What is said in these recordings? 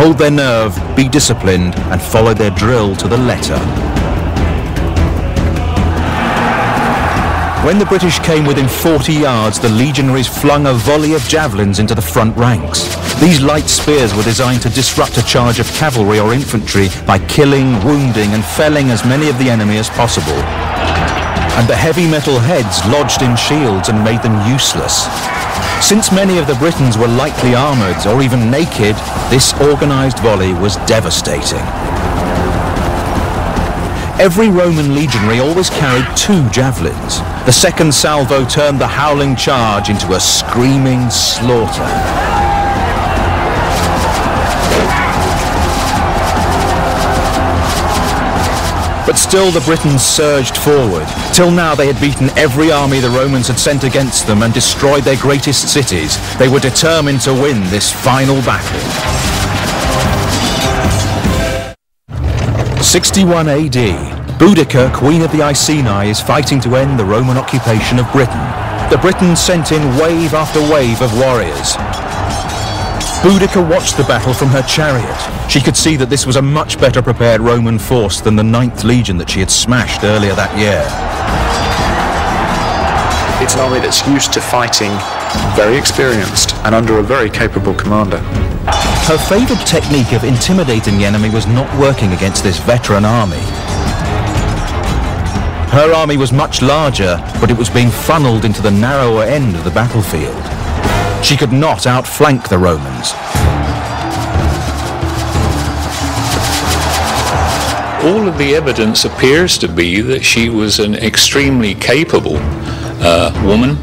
hold their nerve, be disciplined, and follow their drill to the letter. When the British came within 40 yards, the legionaries flung a volley of javelins into the front ranks. These light spears were designed to disrupt a charge of cavalry or infantry by killing, wounding, and felling as many of the enemy as possible. And the heavy metal heads lodged in shields and made them useless. Since many of the Britons were lightly armoured or even naked, this organised volley was devastating. Every Roman legionary always carried 2 javelins. The second salvo turned the howling charge into a screaming slaughter. But still the Britons surged forward. Till now they had beaten every army the Romans had sent against them and destroyed their greatest cities. They were determined to win this final battle. 61 AD. Boudica, Queen of the Iceni, is fighting to end the Roman occupation of Britain. The Britons sent in wave after wave of warriors. Boudica watched the battle from her chariot. She could see that this was a much better prepared Roman force than the 9th Legion that she had smashed earlier that year. It's an army that's used to fighting, very experienced, and under a very capable commander. Her favoured technique of intimidating the enemy was not working against this veteran army. Her army was much larger, but it was being funneled into the narrower end of the battlefield. She could not outflank the Romans. All of the evidence appears to be that she was an extremely capable woman,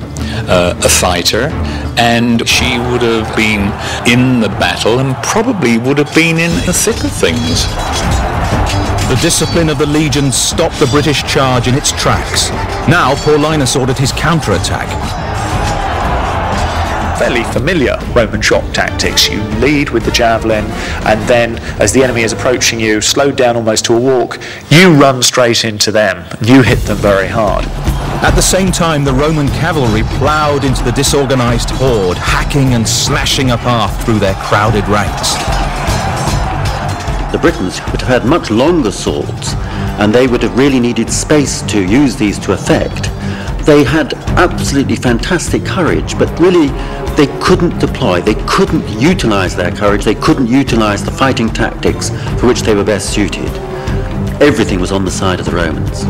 a fighter, and she would have been in the battle and probably would have been in the thick of things. The discipline of the legions stopped the British charge in its tracks. Now Paulinus ordered his counterattack. Fairly familiar Roman shock tactics. You lead with the javelin, and then as the enemy is approaching you, slowed down almost to a walk, you run straight into them. You hit them very hard. At the same time, the Roman cavalry ploughed into the disorganised horde, hacking and slashing a path through their crowded ranks. The Britons would have had much longer swords, and they would have really needed space to use these to effect. They had absolutely fantastic courage, but really they couldn't deploy, they couldn't utilise their courage, they couldn't utilise the fighting tactics for which they were best suited. Everything was on the side of the Romans.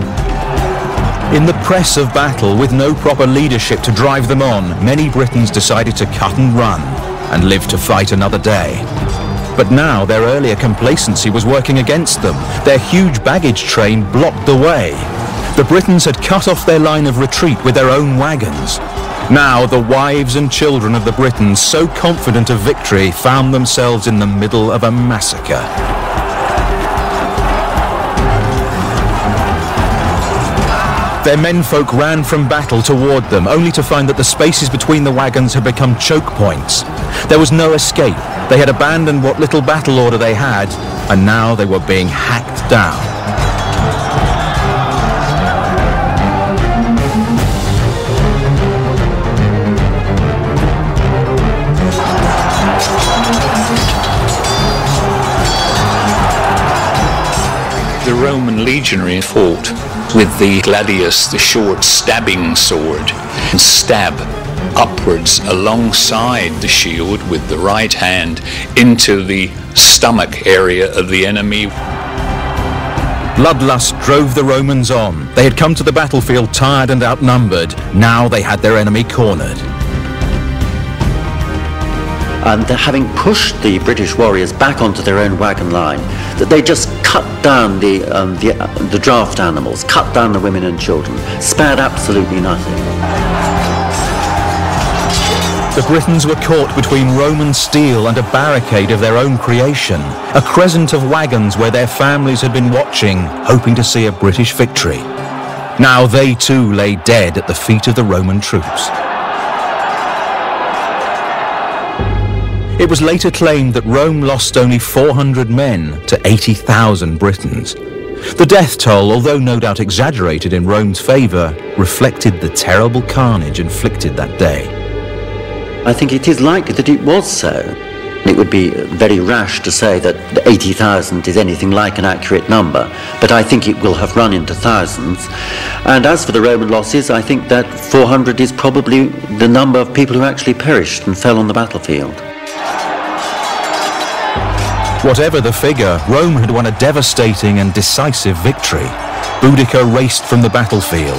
In the press of battle, with no proper leadership to drive them on, many Britons decided to cut and run and live to fight another day. But now their earlier complacency was working against them. Their huge baggage train blocked the way. The Britons had cut off their line of retreat with their own wagons. Now the wives and children of the Britons, so confident of victory, found themselves in the middle of a massacre. Their menfolk ran from battle toward them, only to find that the spaces between the wagons had become choke points. There was no escape. They had abandoned what little battle order they had, and now they were being hacked down. The Roman legionary fought with the gladius, the short stabbing sword, and stab upwards alongside the shield with the right hand into the stomach area of the enemy. Bloodlust drove the Romans on. They had come to the battlefield tired and outnumbered. Now they had their enemy cornered. And having pushed the British warriors back onto their own wagon line, that they just cut down the draft animals, cut down the women and children, spared absolutely nothing. The Britons were caught between Roman steel and a barricade of their own creation, a crescent of wagons where their families had been watching, hoping to see a British victory. Now they too lay dead at the feet of the Roman troops. It was later claimed that Rome lost only 400 men to 80,000 Britons. The death toll, although no doubt exaggerated in Rome's favour, reflected the terrible carnage inflicted that day. I think it is likely that it was so. It would be very rash to say that 80,000 is anything like an accurate number, but I think it will have run into thousands. And as for the Roman losses, I think that 400 is probably the number of people who actually perished and fell on the battlefield. Whatever the figure, Rome had won a devastating and decisive victory. Boudica raced from the battlefield.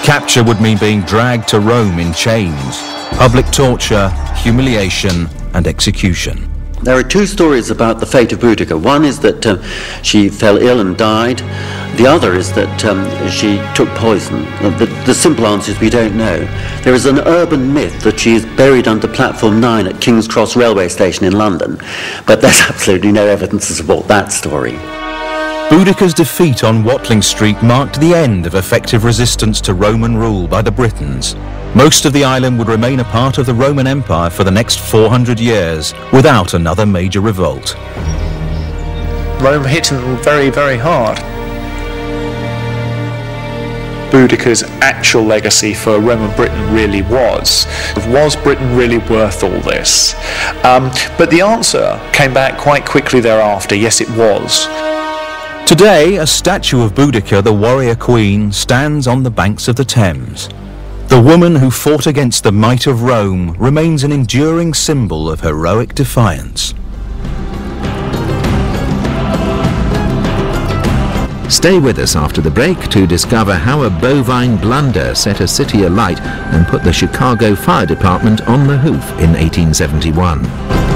Capture would mean being dragged to Rome in chains. Public torture, humiliation, and execution. There are two stories about the fate of Boudica. One is that she fell ill and died. The other is that she took poison. The simple answer is we don't know. There is an urban myth that she is buried under platform 9 at King's Cross railway station in London, but there's absolutely no evidence to support that story. Boudica's defeat on Watling Street marked the end of effective resistance to Roman rule by the Britons. Most of the island would remain a part of the Roman Empire for the next 400 years without another major revolt. Rome hit them very, very hard. Boudica's actual legacy for Roman Britain really was Britain really worth all this? But the answer came back quite quickly thereafter. Yes, it was. Today, a statue of Boudica, the warrior queen, stands on the banks of the Thames. The woman who fought against the might of Rome remains an enduring symbol of heroic defiance. Stay with us after the break to discover how a bovine blunder set a city alight and put the Chicago Fire Department on the hoof in 1871.